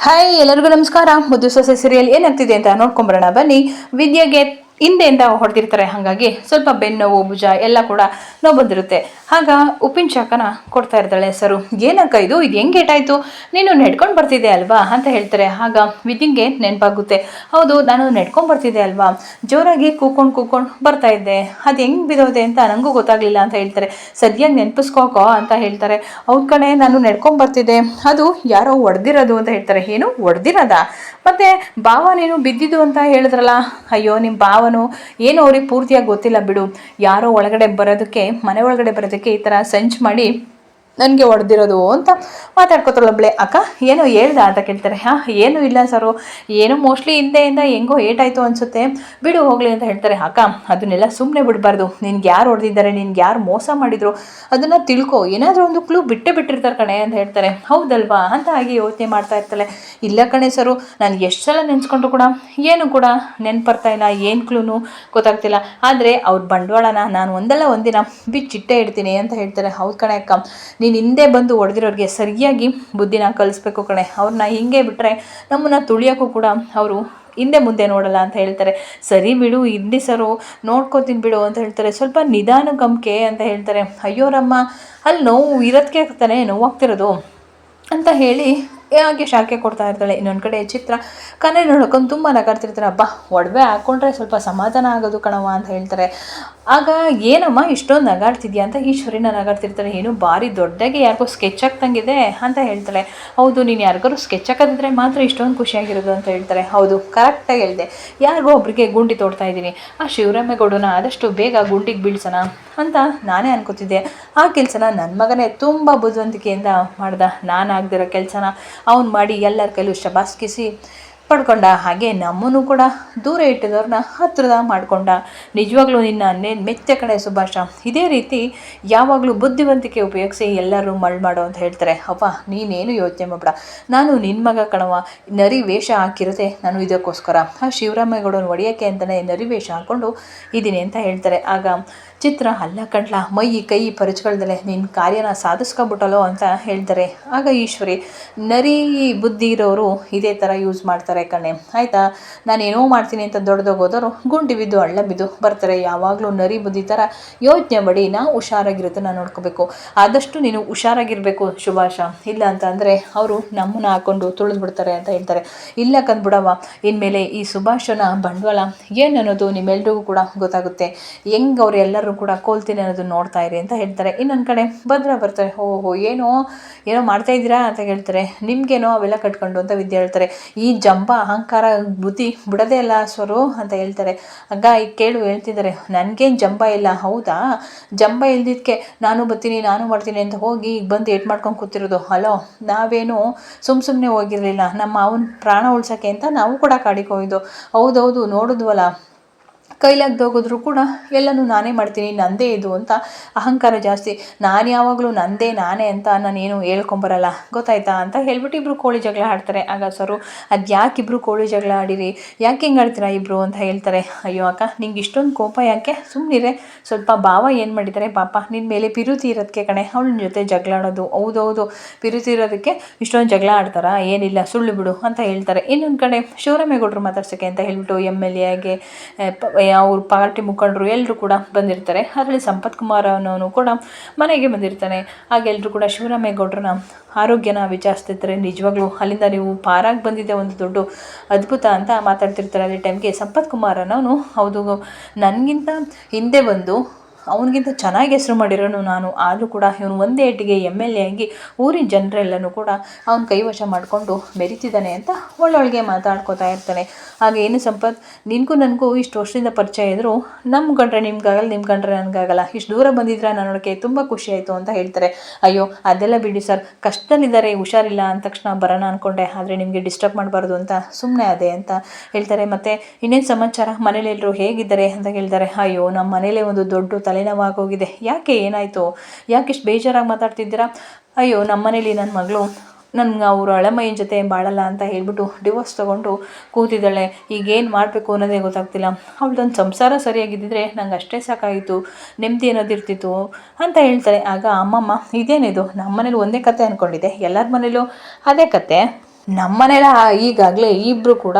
Hi ಎಲ್ಲರಿಗೂ ನಮಸ್ಕಾರ. ಮುದ್ದು ಸೊಸೆ ಸೀರಿಯಲ್ ಏನಾಗ್ತಿದೆ ಅಂತ ನೋಡ್ಕೊಂಬರೋಣ ಬನ್ನಿ. ವಿದ್ಯೆಗೆ ಹಿಂದೆಯಿಂದ ಹೊಡೆದಿರ್ತಾರೆ, ಹಾಗಾಗಿ ಸ್ವಲ್ಪ ಬೆನ್ನೋವು ಭುಜ ಎಲ್ಲ ಕೂಡ ನೋವು ಬಂದಿರುತ್ತೆ. ಆಗ ಉಪ್ಪಿನ ಶಾಖನ ಕೊಡ್ತಾ ಇರ್ತಾಳೆ ಹೆಸರು. ಏನಕ್ಕ ಇದು ಹೆಂಗೆ ಏಟಾಯಿತು, ನೀನು ನೆಡ್ಕೊಂಡು ಬರ್ತಿದ್ದೆ ಅಲ್ವಾ ಅಂತ ಹೇಳ್ತಾರೆ. ಆಗ ವಿದ್ಯೆಗೆ ನೆನಪಾಗುತ್ತೆ, ಹೌದು ನಾನು ನೆಡ್ಕೊಂಡು ಬರ್ತಿದ್ದೆ ಅಲ್ವಾ, ಜೋರಾಗಿ ಕೂಕೊಂಡು ಬರ್ತಾ ಇದ್ದೆ, ಅದು ಹೆಂಗೆ ಬಿದ್ದೋದೆ ಅಂತ ನನಗೂ ಗೊತ್ತಾಗಲಿಲ್ಲ ಅಂತ ಹೇಳ್ತಾರೆ. ಸರಿಯಾಗಿ ನೆನಪಿಸ್ಕೋಕೋ ಅಂತ ಹೇಳ್ತಾರೆ. ಅವ್ರ ಕಡೆ ನಾನು ನೆಡ್ಕೊಂಡು ಬರ್ತಿದ್ದೆ, ಅದು ಯಾರೋ ಹೊಡೆದಿರೋದು ಅಂತ ಹೇಳ್ತಾರೆ. ಏನು ಹೊಡೆದಿರೋದ, ಮತ್ತೆ ಭಾವ ನೀನು ಬಿದ್ದಿದ್ದು ಅಂತ ಹೇಳಿದ್ರಲ್ಲ. ಅಯ್ಯೋ ನಿಮ್ಮ ಭಾವನು ಏನು ಅವ್ರಿಗೆ ಪೂರ್ತಿಯಾಗಿ ಗೊತ್ತಿಲ್ಲ ಬಿಡು, ಯಾರೋ ಒಳಗಡೆ ಬರೋದಕ್ಕೆ, ಮನೆ ಒಳಗಡೆ ಬರೋದಕ್ಕೆ ಈ ಥರ ಸಂಚು ಮಾಡಿ ನನಗೆ ಹೊಡೆದಿರೋದು ಅಂತ ಮಾತಾಡ್ಕೊತಾಳೊಬ್ಳೆ. ಅಕ್ಕ ಏನೋ ಹೇಳ್ದ ಅಂತ ಕೇಳ್ತಾರೆ. ಏನೂ ಇಲ್ಲ ಸರು, ಏನೋ ಮೋಸ್ಟ್ಲಿ ಹಿಂದೆಯಿಂದ ಹೆಂಗೋ ಏಟಾಯಿತು ಅನಿಸುತ್ತೆ, ಬಿಡು ಹೋಗಲಿ ಅಂತ ಹೇಳ್ತಾರೆ. ಅಕ್ಕ ಅದನ್ನೆಲ್ಲ ಸುಮ್ಮನೆ ಬಿಡಬಾರ್ದು, ನಿನ್ಗೆ ಯಾರು ಹೊಡೆದಿದ್ದಾರೆ, ನಿನ್ಗೆ ಯಾರು ಮೋಸ ಮಾಡಿದ್ರು ಅದನ್ನು ತಿಳ್ಕೊ, ಏನಾದರೂ ಒಂದು ಕ್ಲೂ ಬಿಟ್ಟಿರ್ತಾರೆ ಕಣೆ ಅಂತ ಹೇಳ್ತಾರೆ. ಹೌದಲ್ವಾ ಅಂತ ಹಾಗೆ ಯೋಚನೆ ಮಾಡ್ತಾ ಇರ್ತಾಳೆ. ಇಲ್ಲ ಕಣೆ ಸರು, ನಾನು ಎಷ್ಟು ಸಲ ನೆನೆಸ್ಕೊಂಡ್ರು ಕೂಡ ಏನು ಕೂಡ ನೆನ್ಪರ್ತಾ ಇಲ್ಲ, ಏನು ಕ್ಲೂನು ಗೊತ್ತಾಗ್ತಿಲ್ಲ, ಆದರೆ ಅವ್ರ ಬಂಡವಾಳನ ನಾನು ಒಂದಲ್ಲ ಒಂದಿನ ಬಿಚ್ಚಿಟ್ಟೇ ಇಡ್ತೀನಿ ಅಂತ ಹೇಳ್ತಾರೆ. ಹೌದು ಕಣೆ ಅಕ್ಕ, ನೀನು ಹಿಂದೆ ಬಂದು ಹೊಡೆದಿರೋರಿಗೆ ಸರಿಯಾಗಿ ಬುದ್ಧಿನ ಕಲಿಸ್ಬೇಕು ಕಣೆ, ಅವ್ರನ್ನ ಹಿಂಗೆ ಬಿಟ್ಟರೆ ನಮ್ಮನ್ನು ತುಳಿಯೋಕ್ಕೂ ಕೂಡ ಅವರು ಹಿಂದೆ ಮುಂದೆ ನೋಡಲ್ಲ ಅಂತ ಹೇಳ್ತಾರೆ. ಸರಿ ಬಿಡು, ಹಿಂದಿ ಸರು ನೋಡ್ಕೋತೀನಿ ಬಿಡು ಅಂತ ಹೇಳ್ತಾರೆ. ಸ್ವಲ್ಪ ನಿಧಾನ ಗಮಕೆ ಅಂತ ಹೇಳ್ತಾರೆ. ಅಯ್ಯೋರಮ್ಮ, ಅಲ್ಲಿ ನೋವು ಇರೋದಕ್ಕೆ ತಾನೇ ನೋವಾಗ್ತಿರೋದು ಅಂತ ಹೇಳಿ ಹಾಗೆ ಶಾಖೆ ಕೊಡ್ತಾ ಇರ್ತಾಳೆ. ಇನ್ನೊಂದು ಕಡೆ ಚಿತ್ರ ಕನ್ನಡ ನೋಡ್ಕೊಂಡು ತುಂಬ ನಗಾಡ್ತಿರ್ತಾರೆ. ಹಬ್ಬ ಒಡವೆ ಹಾಕ್ಕೊಂಡ್ರೆ ಸ್ವಲ್ಪ ಸಮಾಧಾನ ಆಗೋದು ಕಣವ ಅಂತ ಹೇಳ್ತಾರೆ. ಆಗ ಏನಮ್ಮ ಇಷ್ಟೊಂದು ನಗಾಡ್ತಿದ್ಯಾ ಅಂತ ಈಶ್ವರಿನ ನಗಾಡ್ತಿರ್ತಾರೆ. ಏನು ಭಾರಿ ದೊಡ್ಡದಾಗಿ ಯಾರಿಗೋ ಸ್ಕೆಚ್ ಆಗ್ತಂಗಿದೆ ಅಂತ ಹೇಳ್ತಾಳೆ. ಹೌದು, ನೀನು ಯಾರಿಗಾರು ಸ್ಕೆಚ್ ಹಾಕೋದಿದ್ರೆ ಮಾತ್ರ ಇಷ್ಟೊಂದು ಖುಷಿಯಾಗಿರೋದು ಅಂತ ಹೇಳ್ತಾರೆ. ಹೌದು ಕರೆಕ್ಟಾಗಿ ಹೇಳಿದೆ, ಯಾರಿಗೋ ಒಬ್ರಿಗೆ ಗುಂಡಿ ತೋಡ್ತಾ ಇದ್ದೀನಿ, ಆ ಶಿವರಾಮೇಗೌಡನ ಆದಷ್ಟು ಬೇಗ ಗುಂಡಿಗೆ ಬೀಳ್ಸೋಣ ಅಂತ ನಾನೇ ಅನ್ಕೋತಿದ್ದೆ. ಆ ಕೆಲಸನ ನನ್ನ ಮಗನೇ ತುಂಬ ಬುದ್ಧಿವಂತಿಕೆಯಿಂದ ಮಾಡ್ದ, ನಾನು ಆಗದಿರೋ ಕೆಲಸನ ಅವ್ನು ಮಾಡಿ ಎಲ್ಲರ ಕೈಲೂ ಶಬಾಸ್ಕಿಸಿ ಪಡ್ಕೊಂಡ. ಹಾಗೆ ನಮ್ಮನ್ನು ಕೂಡ ದೂರ ಇಟ್ಟಿದವ್ರನ್ನ ಹತ್ತಿರದ ಮಾಡಿಕೊಂಡ. ನಿಜವಾಗ್ಲೂ ನಿನ್ನ ಮೆಚ್ಚ ಕಡೆ ಸುಭಾಷ, ಇದೇ ರೀತಿ ಯಾವಾಗಲೂ ಬುದ್ಧಿವಂತಿಕೆ ಉಪಯೋಗಿಸಿ ಎಲ್ಲರೂ ಮಳ್ ಮಾಡೋ ಅಂತ ಹೇಳ್ತಾರೆ. ಅವ್ವ ನೀನೇನು ಯೋಚನೆ ಮಾಡಬೇಡ, ನಾನು ನಿನ್ನ ಮಗ ಕಣವ, ನರಿ ವೇಷ ಹಾಕಿರುತ್ತೆ ನಾನು ಇದಕ್ಕೋಸ್ಕರ, ಆ ಶಿವರಾಮೇಗೌಡನ ಒಡೆಯೋಕ್ಕೆ ಅಂತಲೇ ನರಿ ವೇಷ ಹಾಕ್ಕೊಂಡು ಇದ್ದೀನಿ ಅಂತ ಹೇಳ್ತಾರೆ. ಆಗ ಚಿತ್ರ ಅಲ್ಲ ಕಣ್ಲ, ಮೈ ಕೈ ಪರಚ್ಕೊಳ್ದಲೆ ನಿನ್ನ ಕಾರ್ಯನ ಸಾಧಿಸ್ಕೊಬಿಟ್ಟಲೋ ಅಂತ ಹೇಳ್ತಾರೆ. ಆಗ ಈಶ್ವರಿ, ನರಿ ಬುದ್ಧಿ ಇರೋರು ಇದೇ ಥರ ಯೂಸ್ ಮಾಡ್ತಾರೆ ಕಣೆ, ಆಯಿತಾ, ನಾನೇನೋ ಮಾಡ್ತೀನಿ ಅಂತ ದೊಡ್ಡದೋಗೋದವರು ಗುಂಡಿ ಬಿದ್ದು ಹಳ್ಳ ಬಿದ್ದು ಬರ್ತಾರೆ. ಯಾವಾಗಲೂ ನರಿ ಬುದ್ಧಿ ಥರ ಯೋಚನೆ ಮಾಡಿ ನಾವು ಹುಷಾರಾಗಿರುತ್ತೆ ನಾನು ನೋಡ್ಕೋಬೇಕು, ಆದಷ್ಟು ನೀನು ಹುಷಾರಾಗಿರಬೇಕು ಸುಭಾಷ, ಇಲ್ಲ ಅಂತ ಅಂದರೆ ಅವರು ನಮ್ಮನ್ನ ಹಾಕ್ಕೊಂಡು ತುಳಿದು ಬಿಡ್ತಾರೆ ಅಂತ ಹೇಳ್ತಾರೆ. ಇಲ್ಲ ಕಂದ್ಬಿಡವ, ಇನ್ಮೇಲೆ ಈ ಸುಭಾಷನ ಬಂಡವಾಳ ಏನು ಅನ್ನೋದು ನಿಮ್ಮೆಲ್ರಿಗೂ ಕೂಡ ಗೊತ್ತಾಗುತ್ತೆ, ಹೆಂಗೆ ಅವ್ರು ಎಲ್ಲರೂ ಕೂಡ ಕೋಲ್ತೀನಿ ಅನ್ನೋದನ್ನ ನೋಡ್ತಾ ಇರಿ ಅಂತ ಹೇಳ್ತಾರೆ. ಇನ್ನೊಂದು ಕಡೆ ಭದ್ರ ಬರ್ತಾರೆ. ಓಹೋ ಏನೋ ಮಾಡ್ತಾಯಿದ್ದೀರಾ ಅಂತ ಹೇಳ್ತಾರೆ. ನಿಮಗೇನೋ ಅವೆಲ್ಲ ಕಟ್ಕೊಂಡು ಅಂತ ವಿದ್ಯೆ ಹೇಳ್ತಾರೆ. ಈ ಜಂಬ ಅಹಂಕಾರ ಬುದ್ಧಿ ಬಿಡೋದೇ ಅಲ್ಲ ಸ್ವರು ಅಂತ ಹೇಳ್ತಾರೆ. ಆಗ ಈಗ ಕೇಳು ಹೇಳ್ತಿದ್ದಾರೆ, ನನಗೇನು ಜಂಬ ಇಲ್ಲ, ಹೌದಾ, ಜಂಬ ಇಲ್ದಿದ್ದಕ್ಕೆ ನಾನು ಬರ್ತೀನಿ ನಾನು ಮಾಡ್ತೀನಿ ಅಂತ ಹೋಗಿ ಈಗ ಬಂದು ಏಟ್ ಮಾಡ್ಕೊಂಡು ಕೂತಿರೋದು. ಹಲೋ, ನಾವೇನು ಸುಮ್ಮನೆ ಹೋಗಿರಲಿಲ್ಲ, ನಮ್ಮ ಅವನ ಪ್ರಾಣ ಉಳ್ಸೋಕ್ಕೆ ಅಂತ ನಾವು ಕೂಡ ಕಾಡಿಗೆ ಹೋಗಿದ್ದು. ಹೌದೌದು ನೋಡಿದ್ವಲ್ಲ, ಕೈಲಾಗ್ದೋಗಿದ್ರು ಕೂಡ ಎಲ್ಲನೂ ನಾನೇ ಮಾಡ್ತೀನಿ, ನಂದೇ ಇದು ಅಂತ ಅಹಂಕಾರ ಜಾಸ್ತಿ. ನಾನು ಯಾವಾಗಲೂ ನಂದೇ ನಾನೇ ಅಂತ ನಾನೇನು ಹೇಳ್ಕೊಂಬರಲ್ಲ, ಗೊತ್ತಾಯ್ತಾ ಅಂತ ಹೇಳ್ಬಿಟ್ಟು ಇಬ್ಬರು ಕೋಳಿ ಜಗಳ ಆಡ್ತಾರೆ. ಆಗ ಸರು, ಅದು ಯಾಕೆ ಇಬ್ಬರು ಕೋಳಿ ಜಗಳ ಆಡಿರಿ, ಯಾಕೆ ಹಿಂಗೆ ಆಡ್ತೀರಾ ಇಬ್ಬರು ಅಂತ ಹೇಳ್ತಾರೆ. ಅಯ್ಯೋ ಅಕ್ಕ, ನಿಂಗೆ ಇಷ್ಟೊಂದು ಕೋಪ ಯಾಕೆ, ಸುಮ್ಮನಿರೆ, ಸ್ವಲ್ಪ ಭಾವ ಏನು ಮಾಡಿದ್ದಾರೆ ಪಾಪ, ನಿನ್ನ ಮೇಲೆ ಪಿರುತಿ ಇರೋದಕ್ಕೆ ಕಣೆ ಅವಳ ಜೊತೆ ಜಗಳ ಆಡೋದು. ಹೌದೌದು, ಪಿರುತಿ ಇರೋದಕ್ಕೆ ಇಷ್ಟೊಂದು ಜಗಳ ಆಡ್ತಾರಾ, ಏನಿಲ್ಲ ಸುಳ್ಳು ಬಿಡು ಅಂತ ಹೇಳ್ತಾರೆ. ಇನ್ನೊಂದು ಕಡೆ ಶಿವರಾಮೇಗೌಡರು ಮಾತಾಡ್ಸೋಕ್ಕೆ ಅಂತ ಹೇಳ್ಬಿಟ್ಟು MLA ಆಗಿ ಅವ್ರ ಪಾರ್ಟಿ ಮುಖಂಡರು ಎಲ್ಲರೂ ಕೂಡ ಬಂದಿರ್ತಾರೆ. ಅದರಲ್ಲಿ ಸಂಪತ್ ಕುಮಾರ್ ಅನ್ನೋನು ಕೂಡ ಮನೆಗೆ ಬಂದಿರ್ತಾನೆ. ಹಾಗೆಲ್ಲರೂ ಕೂಡ ಶಿವರಾಮೇಗೌಡರನ್ನ ಆರೋಗ್ಯನ ವಿಚಾರಿಸ್ತಿರ್ತಾರೆ. ನಿಜವಾಗ್ಲೂ ಅಲ್ಲಿಂದ ನೀವು ಪಾರಾಗಿ ಬಂದಿದ್ದೆ ಒಂದು ದೊಡ್ಡ ಅದ್ಭುತ ಅಂತ ಮಾತಾಡ್ತಿರ್ತಾರೆ. ಅದೇ ಟೈಮ್ಗೆ ಸಂಪತ್ ಕುಮಾರ್ ಅನ್ನೋನು, ಹೌದು ನನಗಿಂತ ಹಿಂದೆ ಬಂದು ಅವನಿಗಿಂತ ಚೆನ್ನಾಗಿ ಹೆಸರು ಮಾಡಿರೋನು ನಾನು, ಆದರೂ ಕೂಡ ಇವನು ಒಂದೇ ಏಟಿಗೆ MLA ಆಗಿ ಊರಿನ ಜನರೆಲ್ಲನೂ ಕೂಡ ಅವನ ಕೈವಶ ಮಾಡಿಕೊಂಡು ಮೆರಿತಿದ್ದಾನೆ ಅಂತ ಒಳ್ಳೊಳಗೆ ಮಾತಾಡ್ಕೋತಾ ಇರ್ತಾನೆ. ಹಾಗೆ ಏನು ಸಂಪತ್, ನಿನಗೂ ನನಗೂ ಇಷ್ಟು ವರ್ಷದಿಂದ ಪರಿಚಯ ಇದ್ದರು, ನಮ್ಮ ಗಂಡ್ರೆ ನಿಮ್ಗಾಗಲ್ಲ, ನಿಮ್ಮ ಗಂಡ್ರೆ ನನಗಾಗಲ್ಲ, ಇಷ್ಟು ದೂರ ಬಂದಿದ್ರೆ ನಾನು ನೋಡೋಕ್ಕೆ ತುಂಬ ಖುಷಿ ಆಯಿತು ಅಂತ ಹೇಳ್ತಾರೆ. ಅಯ್ಯೋ ಅದೆಲ್ಲ ಬಿಡಿ ಸರ್, ಕಷ್ಟದಲ್ಲಿದ್ದಾರೆ, ಹುಷಾರಿಲ್ಲ ಅಂದ ತಕ್ಷಣ ಬರೋಣ ಅಂದ್ಕೊಂಡೆ, ಆದರೆ ನಿಮಗೆ ಡಿಸ್ಟರ್ಬ್ ಮಾಡಬಾರ್ದು ಅಂತ ಸುಮ್ಮನೆ ಅದೇ ಅಂತ ಹೇಳ್ತಾರೆ. ಮತ್ತು ಇನ್ನೇನು ಸಮಾಚಾರ, ಮನೇಲೆಲ್ಲರೂ ಹೇಗಿದ್ದಾರೆ ಅಂತ ಹೇಳ್ತಾರೆ. ಅಯ್ಯೋ ನಮ್ಮ ಮನೇಲೇ ಒಂದು ದೊಡ್ಡ ತಲೆನೋವಾಗೋಗಿದೆ, ಯಾಕೆ ಏನಾಯಿತು, ಯಾಕೆ ಇಷ್ಟು ಬೇಜಾರಾಗಿ ಮಾತಾಡ್ತಿದ್ದೀರಾ, ಅಯ್ಯೋ ನಮ್ಮ ಮನೇಲಿ ನನ್ನ ಮಗಳು ನನ್ಗೆ ಅವರು ಹಳೆಮೈನ ಜೊತೆ ಬಾಳಲ್ಲ ಅಂತ ಹೇಳ್ಬಿಟ್ಟು ಡಿವೋರ್ಸ್ ತೊಗೊಂಡು ಕೂತಿದ್ದಾಳೆ, ಈಗೇನು ಮಾಡಬೇಕು ಅನ್ನೋದೇ ಗೊತ್ತಾಗ್ತಿಲ್ಲ, ಅವಳದೊಂದು ಸಂಸಾರ ಸರಿಯಾಗಿದ್ದಿದ್ರೆ ನಂಗೆ ಅಷ್ಟೇ ಸಾಕಾಗಿತ್ತು, ನೆಮ್ಮದಿ ಅನ್ನೋದಿರ್ತಿತ್ತು ಅಂತ ಹೇಳ್ತಾರೆ. ಆಗ ಅಮ್ಮಮ್ಮ, ಇದೇನಿದು, ನಮ್ಮ ಮನೇಲಿ ಒಂದೇ ಕತೆ ಅಂದ್ಕೊಂಡಿದ್ದೆ, ಎಲ್ಲರ ಮನೇಲೂ ಅದೇ ಕತೆ, ನಮ್ಮನೆಲ್ಲ ಈಗಾಗಲೇ ಇಬ್ಬರು ಕೂಡ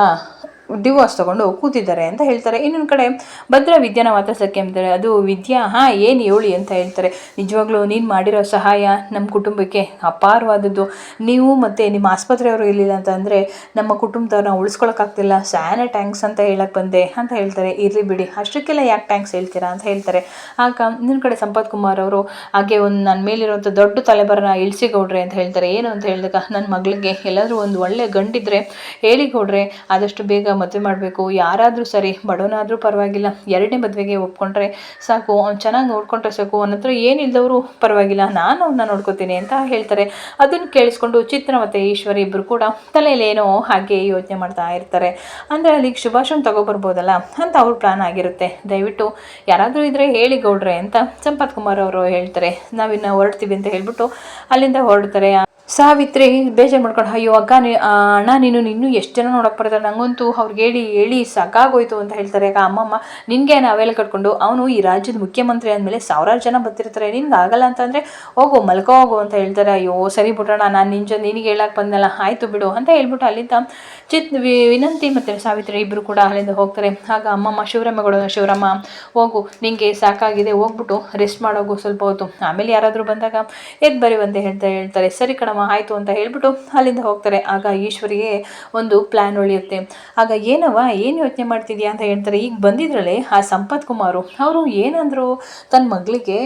ಡಿವೋರ್ಸ್ ತಗೊಂಡು ಕೂತಿದ್ದಾರೆ ಅಂತ ಹೇಳ್ತಾರೆ. ಇನ್ನೊಂದು ಕಡೆ ಭದ್ರ ವಿದ್ಯಾನ ಮಾತಾಡ್ಸೋಕ್ಕೆ ಅಂತಾರೆ. ಅದು ವಿದ್ಯಾ ಏನು ಹೇಳಿ ಅಂತ ಹೇಳ್ತಾರೆ. ನಿಜವಾಗ್ಲೂ ನೀನು ಮಾಡಿರೋ ಸಹಾಯ ನಮ್ಮ ಕುಟುಂಬಕ್ಕೆ ಅಪಾರವಾದದ್ದು. ನೀವು ಮತ್ತು ನಿಮ್ಮ ಆಸ್ಪತ್ರೆಯವರು ಇರಲಿಲ್ಲ ಅಂತಂದರೆ ನಮ್ಮ ಕುಟುಂಬದವ್ರನ್ನ ಉಳಿಸ್ಕೊಳಕ್ಕಾಗ್ತಿಲ್ಲ. ಸ್ಯಾನೆ ಟ್ಯಾಂಕ್ಸ್ ಅಂತ ಹೇಳಕ್ಕೆ ಬಂದೆ ಅಂತ ಹೇಳ್ತಾರೆ. ಇರಲಿ ಬಿಡಿ, ಅಷ್ಟಕ್ಕೆಲ್ಲ ಯಾಕೆ ಟ್ಯಾಂಕ್ಸ್ ಹೇಳ್ತೀರಾ ಅಂತ ಹೇಳ್ತಾರೆ. ಆಗ ಇನ್ನೊಂದು ಕಡೆ ಸಂಪತ್ ಕುಮಾರ್ ಅವರು ಹಾಗೆ ಒಂದು ನನ್ನ ಮೇಲಿರುವಂಥ ದೊಡ್ಡ ತಲೆಬರನ ಇಳಿಸಿಗೌಡ್ರೆ ಅಂತ ಹೇಳ್ತಾರೆ. ಏನು ಅಂತ ಹೇಳಿದಾಗ, ನನ್ನ ಮಗಳಿಗೆ ಎಲ್ಲಾದರೂ ಒಂದು ಒಳ್ಳೆ ಗಂಡಿದ್ರೆ ಹೇಳಿಗೌಡ್ರೆ ಆದಷ್ಟು ಬೇಗ ಮದುವೆ ಮಾಡಬೇಕು. ಯಾರಾದರೂ ಸರಿ, ಬಡವನಾದರೂ ಪರವಾಗಿಲ್ಲ, ಎರಡನೇ ಮದುವೆಗೆ ಒಪ್ಕೊಂಡ್ರೆ ಸಾಕು, ಅವ್ನು ಚೆನ್ನಾಗಿ ನೋಡ್ಕೊಂಡ್ರೆ ಸಾಕು, ಅವನ ಹತ್ರ ಏನಿಲ್ಲದವರು ಪರವಾಗಿಲ್ಲ, ನಾನು ಅವನ್ನ ನೋಡ್ಕೋತೀನಿ ಅಂತ ಹೇಳ್ತಾರೆ. ಅದನ್ನು ಕೇಳಿಸ್ಕೊಂಡು ಚಿತ್ರ ಮತ್ತು ಈಶ್ವರಿ ಇಬ್ಬರು ಕೂಡ ತಲೆಯಲ್ಲೇನೋ ಹಾಗೆ ಯೋಚನೆ ಮಾಡ್ತಾ ಇರ್ತಾರೆ. ಅಂದರೆ ಅಲ್ಲಿಗೆ ಶುಭಾಶನ್ ತಗೊಬರ್ಬೋದಲ್ಲ ಅಂತ ಅವ್ರ ಪ್ಲಾನ್ ಆಗಿರುತ್ತೆ. ದಯವಿಟ್ಟು ಯಾರಾದರೂ ಇದ್ದರೆ ಹೇಳಿ ಗೌಡ್ರೆ ಅಂತ ಸಂಪತ್ ಕುಮಾರ್ ಅವರು ಹೇಳ್ತಾರೆ. ನಾವಿನ್ನು ಹೊರಡ್ತೀವಿ ಅಂತ ಹೇಳ್ಬಿಟ್ಟು ಅಲ್ಲಿಂದ ಹೊರಡ್ತಾರೆ. ಸಾವಿತ್ರಿ ಬೇಜಾರು ಮಾಡ್ಕೊಂಡು, ಅಯ್ಯೋ ಅಕ್ಕ ಅಣ್ಣ ನೀನು ಎಷ್ಟು ಜನ ನೋಡೋಕೆ ಬರ್ತಾರೆ, ನನಗಂತೂ ಅವ್ರಿಗೆ ಹೇಳಿ ಸಾಕಾಗೋಯ್ತು ಅಂತ ಹೇಳ್ತಾರೆ. ಆಗ ಅಮ್ಮಮ್ಮ, ನಿನಗೆ ನಾವೆಲ್ಲ ಕಟ್ಕೊಂಡು ಅವನು ಈ ರಾಜ್ಯದ ಮುಖ್ಯಮಂತ್ರಿ ಆದಮೇಲೆ ಸಾವಿರಾರು ಜನ ಬರ್ತಿರ್ತಾರೆ, ನಿನ್ಗೆ ಆಗಲ್ಲ ಅಂತಂದರೆ ಹೋಗು ಮಲ್ಕೋ ಹೋಗು ಅಂತ ಹೇಳ್ತಾರೆ. ಅಯ್ಯೋ ಸರಿ ಬಿಡೋಣ, ನಾನು ನಿನಗೆ ಹೇಳಕ್ಕೆ ಬಂದಲ್ಲ, ಆಯಿತು ಬಿಡು ಅಂತ ಹೇಳ್ಬಿಟ್ಟು ಅಲ್ಲಿಂದ ವಿನಂತಿ ಮತ್ತು ಸಾವಿತ್ರಿ ಇಬ್ಬರು ಕೂಡ ಅಲ್ಲಿಂದ ಹೋಗ್ತಾರೆ. ಆಗ ಅಮ್ಮಮ್ಮ ಶಿವರಾಮ ಹೋಗು, ನಿನಗೆ ಸಾಕಾಗಿದೆ, ಹೋಗ್ಬಿಟ್ಟು ರೆಸ್ಟ್ ಮಾಡೋಗು ಸ್ವಲ್ಪ ಹೊತ್ತು, ಆಮೇಲೆ ಯಾರಾದರೂ ಬಂದಾಗ ಎದ್ದು ಬರೀವಂತೆ ಹೇಳ್ತಾರೆ. ಸರಿ ಕಣಮ್ಮ ಆಯಿತು ಅಂತ ಹೇಳ್ಬಿಟ್ಟು ಅಲ್ಲಿಂದ ಹೋಗ್ತಾರೆ. ಆಗ ಈಶ್ವರಿಗೆ ಒಂದು ಪ್ಲ್ಯಾನ್ ಉಳಿಯುತ್ತೆ. ಆಗ ಏನು ಯೋಚನೆ ಮಾಡ್ತಿದ್ಯಾ ಅಂತ ಹೇಳ್ತಾರೆ. ಈಗ ಬಂದಿದ್ರಲ್ಲೇ ಆ ಸಂಪತ್ ಕುಮಾರು ಅವರು ಏನಂದ್ರು, ತನ್ನ ಮಗಳಿಗೆ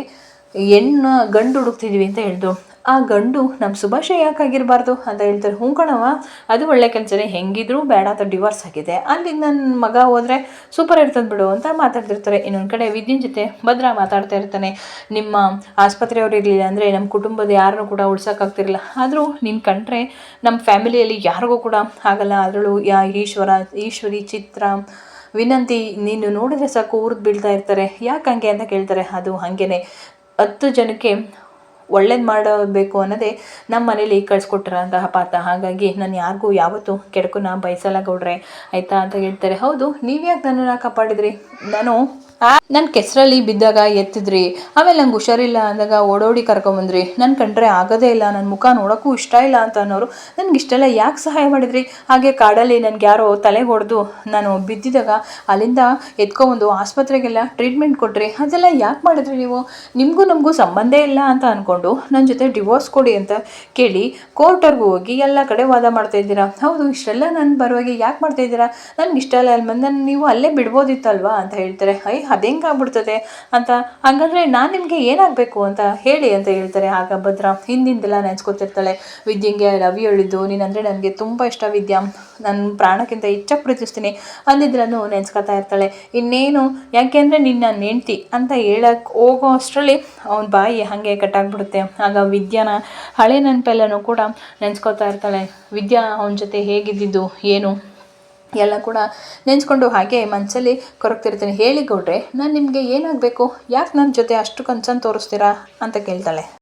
ಗಂಡು ಹುಡುಕ್ತಿದ್ವಿ ಅಂತ ಹೇಳಿದ್ರು. ಆ ಗಂಡು ನಮ್ಮ ಸುಭಾಷ ಯಾಕಾಗಿರಬಾರ್ದು ಅಂತ ಹೇಳ್ತಾರೆ. ಹ್ಞೂ ಕಣವ, ಅದು ಒಳ್ಳೆ ಕೆಲಸನೇ, ಹೆಂಗಿದ್ರು ಬೇಡ ಅಂತ ಡಿವೋರ್ಸ್ ಆಗಿದೆ, ಅಲ್ಲಿ ನನ್ನ ಮಗ ಹೋದರೆ ಸೂಪರ್ ಇರ್ತದೆ ಬಿಡು ಅಂತ ಮಾತಾಡ್ತಿರ್ತಾರೆ. ಇನ್ನೊಂದು ಕಡೆ ವಿದ್ಯನ್ ಜೊತೆ ಭದ್ರ ಮಾತಾಡ್ತಾ ಇರ್ತಾನೆ. ನಿಮ್ಮ ಆಸ್ಪತ್ರೆಯವರು ಇರಲಿಲ್ಲ ಅಂದರೆ ನಮ್ಮ ಕುಟುಂಬದ ಯಾರನ್ನೂ ಕೂಡ ಉಳ್ಸೋಕ್ಕಾಗ್ತಿರಲಿಲ್ಲ, ಆದರೂ ನೀನು ಕಂಡ್ರೆ ನಮ್ಮ ಫ್ಯಾಮಿಲಿಯಲ್ಲಿ ಯಾರಿಗೂ ಕೂಡ ಆಗಲ್ಲ. ಅದರಲ್ಲೂ ಈಶ್ವರಿ, ಚಿತ್ರ, ವಿನಂತಿ ನೀನು ನೋಡಿದ್ರೆ ಸಾಕು ಊರಿಗೆ ಬೀಳ್ತಾ ಇರ್ತಾರೆ. ಯಾಕೆ ಹಂಗೆ ಅಂತ ಕೇಳ್ತಾರೆ. ಅದು ಹಾಗೇನೆ 10 ಜನಕ್ಕೆ ಒಳ್ಳೇದು ಮಾಡಬೇಕು ಅನ್ನೋದೇ ನಮ್ಮ ಮನೇಲಿ ಕಳಿಸ್ಕೊಟ್ಟಿರೋಂತಹ ಪಾಠ. ಹಾಗಾಗಿ ನಾನು ಯಾರಿಗೂ ಯಾವತ್ತೂ ಕೆಡಕನ್ನ ಬಯಸಲ್ಲ ಗೌಡ್ರೆ, ಆಯಿತಾ ಅಂತ ಹೇಳ್ತಾರೆ. ಹೌದು, ನೀವ್ಯಾಕೆ ನನ್ನನ್ನು ಕಾಪಾಡಿದ್ರಿ? ನನ್ನ ಕೆಸರಲ್ಲಿ ಬಿದ್ದಾಗ ಎತ್ತಿದ್ರಿ, ಆಮೇಲೆ ನಂಗೆ ಹುಷಾರಿಲ್ಲ ಅಂದಾಗ ಓಡೋಡಿ ಕರ್ಕೊಂಬಂದ್ರಿ, ನನ್ನ ಕಂಡ್ರೆ ಆಗೋದೇ ಇಲ್ಲ, ನನ್ನ ಮುಖ ನೋಡೋಕ್ಕೂ ಇಷ್ಟ ಇಲ್ಲ ಅಂತ ಅನ್ನೋರು ನನಗೆ ಇಷ್ಟೆಲ್ಲ ಯಾಕೆ ಸಹಾಯ ಮಾಡಿದ್ರಿ? ಹಾಗೆ ಕಾಡಲ್ಲಿ ನನಗೆ ಯಾರೋ ತಲೆಗೆ ಹೊಡೆದು ನಾನು ಬಿದ್ದಿದ್ದಾಗ ಅಲ್ಲಿಂದ ಎತ್ಕೊಂಬಂದು ಆಸ್ಪತ್ರೆಗೆಲ್ಲ ಟ್ರೀಟ್ಮೆಂಟ್ ಕೊಟ್ರಿ, ಅದೆಲ್ಲ ಯಾಕೆ ಮಾಡಿದ್ರಿ ನೀವು? ನಿಮಗೂ ನಮಗೂ ಸಂಬಂಧ ಇಲ್ಲ ಅಂತ ಅಂದ್ಕೊಂಡು ನನ್ನ ಜೊತೆ ಡಿವೋರ್ಸ್ ಕೊಡಿ ಅಂತ ಕೇಳಿ ಕೋರ್ಟರ್ಗೂ ಹೋಗಿ ಎಲ್ಲ ಕಡೆ ವಾದ ಮಾಡ್ತಾಯಿದ್ದೀರಾ. ಹೌದು, ಇಷ್ಟೆಲ್ಲ ನನ್ನ ಪರವಾಗಿ ಯಾಕೆ ಮಾಡ್ತಾಯಿದ್ದೀರಾ? ನನಗೆ ಇಷ್ಟ ಇಲ್ಲ ಅಲ್ಮ, ನಾನು ನೀವು ಅಲ್ಲೇ ಬಿಡ್ಬೋದಿತ್ತಲ್ವಾ ಅಂತ ಹೇಳ್ತಾರೆ. ಅದು ಹೆಂಗೆ ಆಗ್ಬಿಡ್ತದೆ ಅಂತ, ಹಾಗಾದರೆ ನಾನು ನಿಮಗೆ ಏನಾಗಬೇಕು ಅಂತ ಹೇಳಿ ಅಂತ ಹೇಳ್ತಾರೆ. ಆಗ ಭದ್ರ ಹಿಂದಿಂದೆಲ್ಲ ನೆನೆಸ್ಕೊತಿರ್ತಾಳೆ. ವಿದ್ಯೆಗೆ ಲವ್ ಯು ಹೇಳಿದ್ದು ನೀನಂದರೆ ನನಗೆ ತುಂಬ ಇಷ್ಟ ವಿದ್ಯಾ, ನನ್ನ ಪ್ರಾಣಕ್ಕಿಂತ ಹೆಚ್ಚಾಗಿ ಪ್ರೀತಿಸ್ತೀನಿ ಅಂದಿದ್ರನ್ನು ನೆನೆಸ್ಕೊತಾ ಇರ್ತಾಳೆ. ಇನ್ನೇನು ಯಾಕೆಂದರೆ ನಿನ್ನ ನಾನು ಹೆಂಡ್ತಿ ಅಂತ ಹೇಳಕ್ಕೆ ಹೋಗೋ ಅಷ್ಟರಲ್ಲಿ ಅವನ ಬಾಯಿ ಹಾಗೆ ಕಟ್ಟಾಗ್ಬಿಡುತ್ತೆ. ಆಗ ವಿದ್ಯಾನ ಹಳೆ ನೆನಪೆಲ್ಲನೂ ಕೂಡ ನೆನೆಸ್ಕೊತಾ ಇರ್ತಾಳೆ. ವಿದ್ಯಾ ಅವನ ಜೊತೆ ಹೇಗಿದ್ದಿದ್ದು ಏನು ಎಲ್ಲ ಕೂಡ ನೆನೆಸ್ಕೊಂಡು ಹಾಗೆ ಮನಸ್ಸಲ್ಲಿ ಕೊರಗ್ತಿರ್ತೀನಿ. ಹೇಳಿ ಗೌಡ್ರೆ, ನಾನು ನಿಮಗೆ ಏನಾಗಬೇಕು? ಯಾಕೆ ನನ್ನ ಜೊತೆ ಅಷ್ಟು ಕನ್ಸನ್ನು ತೋರಿಸ್ತೀರಾ ಅಂತ ಕೇಳ್ತಾಳೆ.